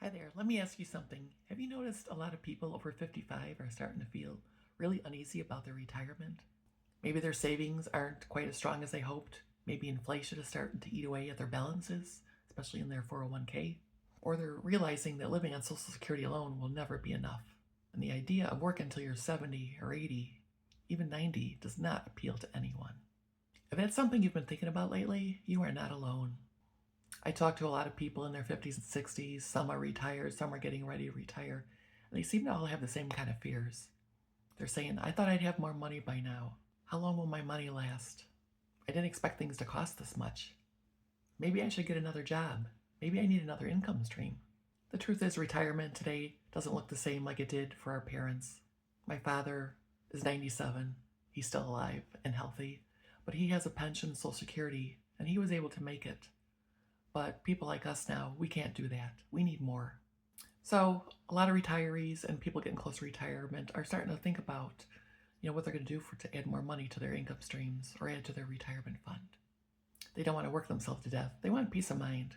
Hi there. Let me ask you something. Have you noticed a lot of people over 55 are starting to feel really uneasy about their retirement? Maybe their savings aren't quite as strong as they hoped. Maybe inflation is starting to eat away at their balances, especially in their 401k. Or they're realizing that living on Social Security alone will never be enough. And the idea of working until you're 70 or 80, even 90, does not appeal to anyone. If that's something you've been thinking about lately, you are not alone. I talk to a lot of people in their 50s and 60s. Some are retired, some are getting ready to retire, and they seem to all have the same kind of fears. They're saying, I thought I'd have more money by now. How long will my money last? I didn't expect things to cost this much. Maybe I should get another job. Maybe I need another income stream. The truth is, retirement today doesn't look the same like it did for our parents. My father is 97. He's still alive and healthy, but he has a pension, Social Security, and he was able to make it. But people like us now, we can't do that. We need more. So a lot of retirees and people getting close to retirement are starting to think about, what they're going to do to add more money to their income streams or add to their retirement fund. They don't want to work themselves to death. They want peace of mind.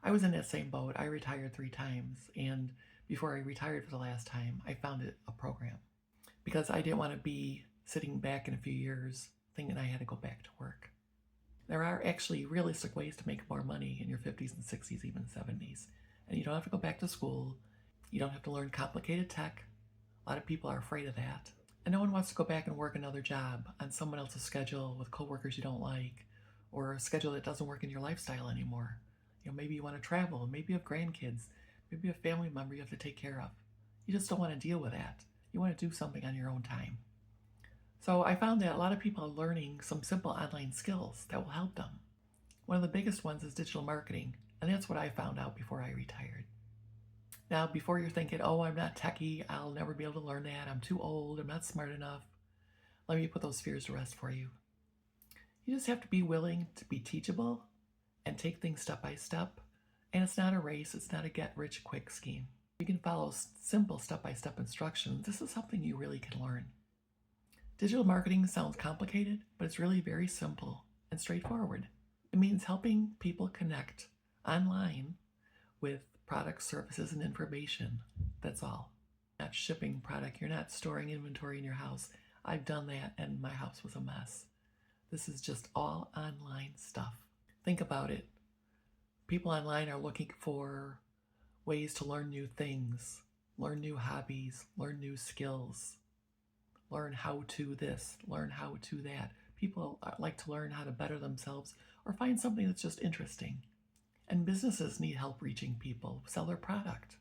I was in that same boat. I retired 3 times, and before I retired for the last time, I founded a program because I didn't want to be sitting back in a few years thinking I had to go back to work. There are actually realistic ways to make more money in your 50s and 60s, even 70s. And you don't have to go back to school. You don't have to learn complicated tech. A lot of people are afraid of that. And no one wants to go back and work another job on someone else's schedule with coworkers you don't like, or a schedule that doesn't work in your lifestyle anymore. Maybe you want to travel, maybe you have grandkids, maybe you have a family member you have to take care of. You just don't want to deal with that. You want to do something on your own time. So I found that a lot of people are learning some simple online skills that will help them. One of the biggest ones is digital marketing, and that's what I found out before I retired. Now, before you're thinking, oh, I'm not techie, I'll never be able to learn that, I'm too old, I'm not smart enough, let me put those fears to rest for you. You just have to be willing to be teachable and take things step by step. And it's not a race, it's not a get rich quick scheme. You can follow simple step by step instructions. This is something you really can learn. Digital marketing sounds complicated, but it's really very simple and straightforward. It means helping people connect online with products, services, and information. That's all. Not shipping product, you're not storing inventory in your house. I've done that and my house was a mess. This is just all online stuff. Think about it. People online are looking for ways to learn new things, learn new hobbies, learn new skills. Learn how to this, learn how to that. People like to learn how to better themselves or find something that's just interesting. And businesses need help reaching people, sell their product.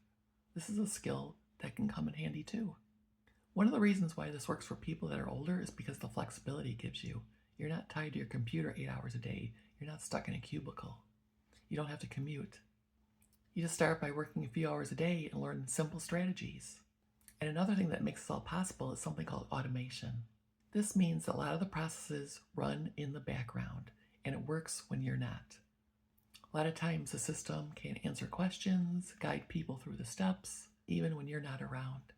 This is a skill that can come in handy too. One of the reasons why this works for people that are older is because the flexibility it gives you. You're not tied to your computer 8 hours a day. You're not stuck in a cubicle. You don't have to commute. You just start by working a few hours a day and learn simple strategies. And another thing that makes this all possible is something called automation. This means that a lot of the processes run in the background, and it works when you're not. A lot of times the system can answer questions, guide people through the steps, even when you're not around.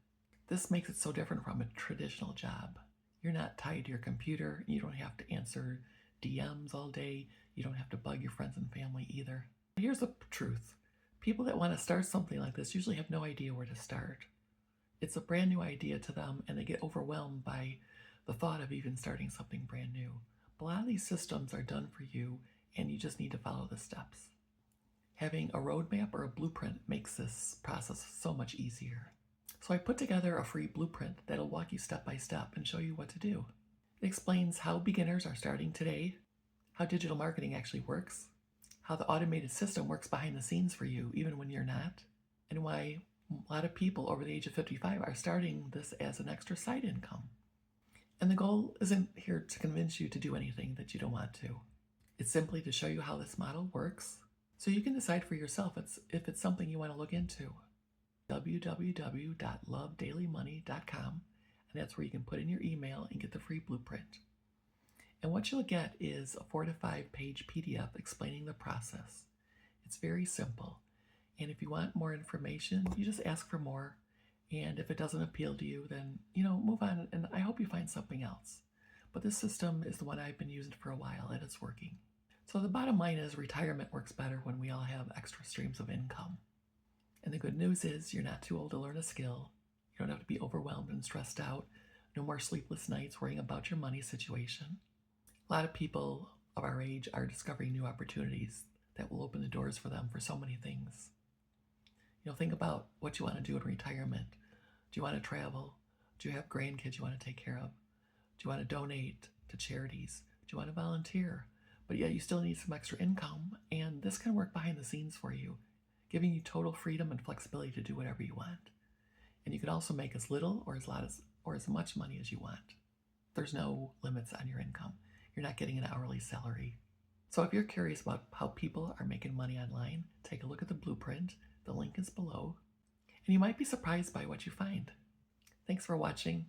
This makes it so different from a traditional job. You're not tied to your computer, you don't have to answer DMs all day, you don't have to bug your friends and family either. Here's the truth. People that want to start something like this usually have no idea where to start. It's a brand new idea to them, and they get overwhelmed by the thought of even starting something brand new. But a lot of these systems are done for you, and you just need to follow the steps. Having a roadmap or a blueprint makes this process so much easier. So I put together a free blueprint that'll walk you step by step and show you what to do. It explains how beginners are starting today, how digital marketing actually works, how the automated system works behind the scenes for you even when you're not, and why a lot of people over the age of 55 are starting this as an extra side income. And the goal isn't here to convince you to do anything that you don't want to. It's simply to show you how this model works so you can decide for yourself if it's something you want to look into. www.lovedailymoney.com, and that's where you can put in your email and get the free blueprint. And what you'll get is a 4 to 5 page PDF explaining the process. It's very simple. And if you want more information, you just ask for more. And if it doesn't appeal to you, then, move on. And I hope you find something else. But this system is the one I've been using for a while, and it's working. So the bottom line is retirement works better when we all have extra streams of income. And the good news is you're not too old to learn a skill. You don't have to be overwhelmed and stressed out. No more sleepless nights worrying about your money situation. A lot of people of our age are discovering new opportunities that will open the doors for them for so many things. Think about what you want to do in retirement. Do you want to travel? Do you have grandkids you want to take care of? Do you want to donate to charities? Do you want to volunteer? But yeah, you still need some extra income, and this can work behind the scenes for you, giving you total freedom and flexibility to do whatever you want. And you can also make as little or as much money as you want. There's no limits on your income. You're not getting an hourly salary. So if you're curious about how people are making money online, take a look at the blueprint. The link is below. And you might be surprised by what you find. Thanks for watching.